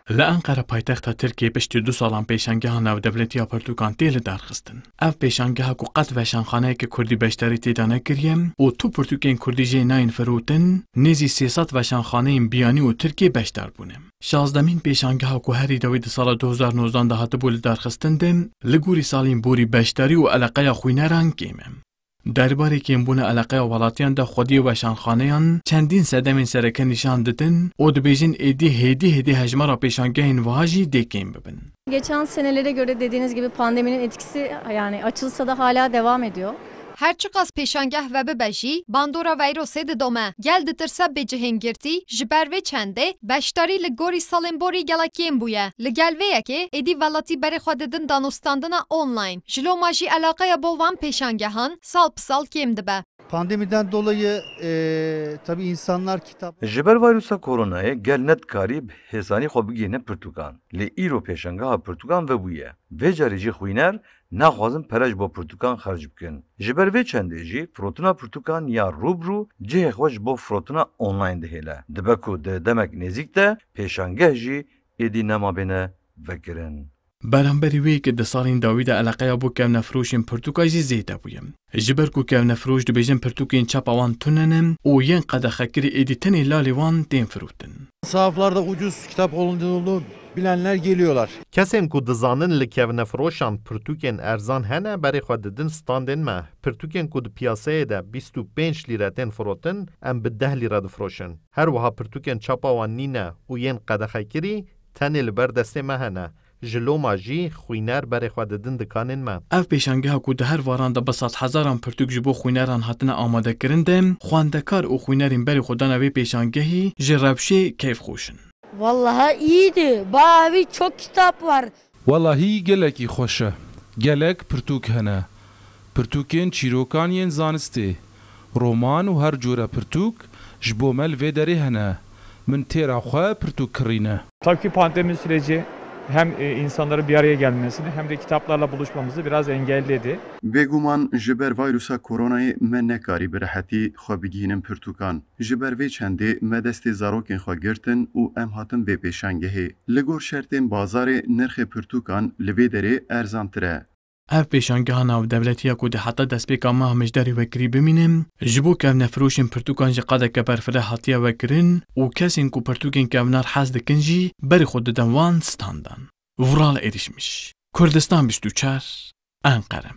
لأنقرة پایتەختە ترکیە پشتی 2 ساڵان پێشانگەها ناودەوڵەتیە پرتوکان تێ لە دارخستن. ئەو پێشانگەها کو قەت ڤەشانخانەیەکە کوردی بەشداری تێدا نەکریە و تو پرتوکên کوردی jê nayên firotin nêzî 300 veşanxaneyên biyanî û Tirkiye beşdar bûne. 16mîn pêşangeha ku herî dawî di sala 2019 de hatibû li darxistin de li gorî salên borî beşdarî û eleqeya xwîneran kêm e. Derbarê kêmbûna eleqeya welatiyan de xwediyê weşanxaneyan çendîn sedemên sereke nîşan didin û dibêjin êdî hêdî hejmara pêşangehên wiha jî dê kêm bibin. Geçen senelere göre dediğiniz gibi pandeminin etkisi yani açılsa da hala devam ediyor. Herçi qas pêşangeh ve bibejî, bandora veyrosê didome. Gel ditirse bê cihêngirtî, ji ber vê çendê, beşdarî li gorî salên borî gelekên bûye. Li gel vê yekê, êdî welatî berê xwe didin danûstandina online. Ji loma jî eleqeya bo van pêşangehan, sal bi sal kêm dibe. Pandemiden dolayı tabii insanlar kitap... Ji ber vîrusa koronayê gel netkarî hêsanî xwe bigihîne pirtûkan. Lê îro pêşangeha pirtûkan vebûye. Vê carî jî xwîner naxwazin pere ji bo pirtûkan xerc bikin. Ji ber vê çendê jî firotina pirtûkan ya rûbrû cihê xwe ji bo firotina online dihêle. Dibe ku di demek nêzik de pêşangeh jî êdî nemabêne vekirin. Beramberî wê ki di salên dawî de eleqeya bû kevnefrûşên pirtûka jî zêde bûye. Ji ber ku kevnefrûş dibêjin pirtûkên çapa wan tune ne û yên qedexekirî êdî tenê lalê wan tên firotin. Sahaflarda ucuz kitap olduğunu bilenler geliyorlar. Kesên ku dizanin li kevnefroşan pirtûkên erzan hene berê xwe didin standên me. Pirtûkên ku di piyasayê de 25 lîre tên firotin em bi 10 lîre difroşin. Her wiha pirtûkên çapa wan nîne û yên qedexekirî tenê li ber destê me hene. Ji loma jî xwîner berê xwe didin dikanên me. Ev pêşangeha ku di her varan de bi sed hezaran pirtûk ji bo xwîneran hatine amadekirin de xwendekar û xwînerên berê xwe dana vê pêşangehî ji rewşê keyfxweşin. Vallahi iyiydi. Bayağı çok kitap var. Vallahi gelekî xweş e. Gelek pirtûk hene. Pirtûkên çîrokan yên zanistê. Roman û her cure pirtûk ji bo me li vê derê hene. Min têra xwe pirtûk kirîne. Tabii ki pandemi süreci hem insanların bir araya gelmesini hem de kitaplarla buluşmamızı biraz engelledi. Bêguman ji ber vîrusa koronayê me nekarî bi rehetî xwe bigihînin pirtûkan. Ji ber vê çendê me destê zarokên xwe girtin û em hatin vê pêşangehê. Li gor şertên bazarê nirxê pirtûkan li vê derê erzantir e. Ev pêşangeha navdewletiya ku di heta destpêka meha mijdarî vekirî bimînin, ji bo kevnefrûşên pirtûkan jî qedeke berfireh hatiye vekirin û kesên ku pirtûkên kevnar hez dikin jî berê xwe didin wan standan. Vural erişmiş. Kurdistan 24 Ankara.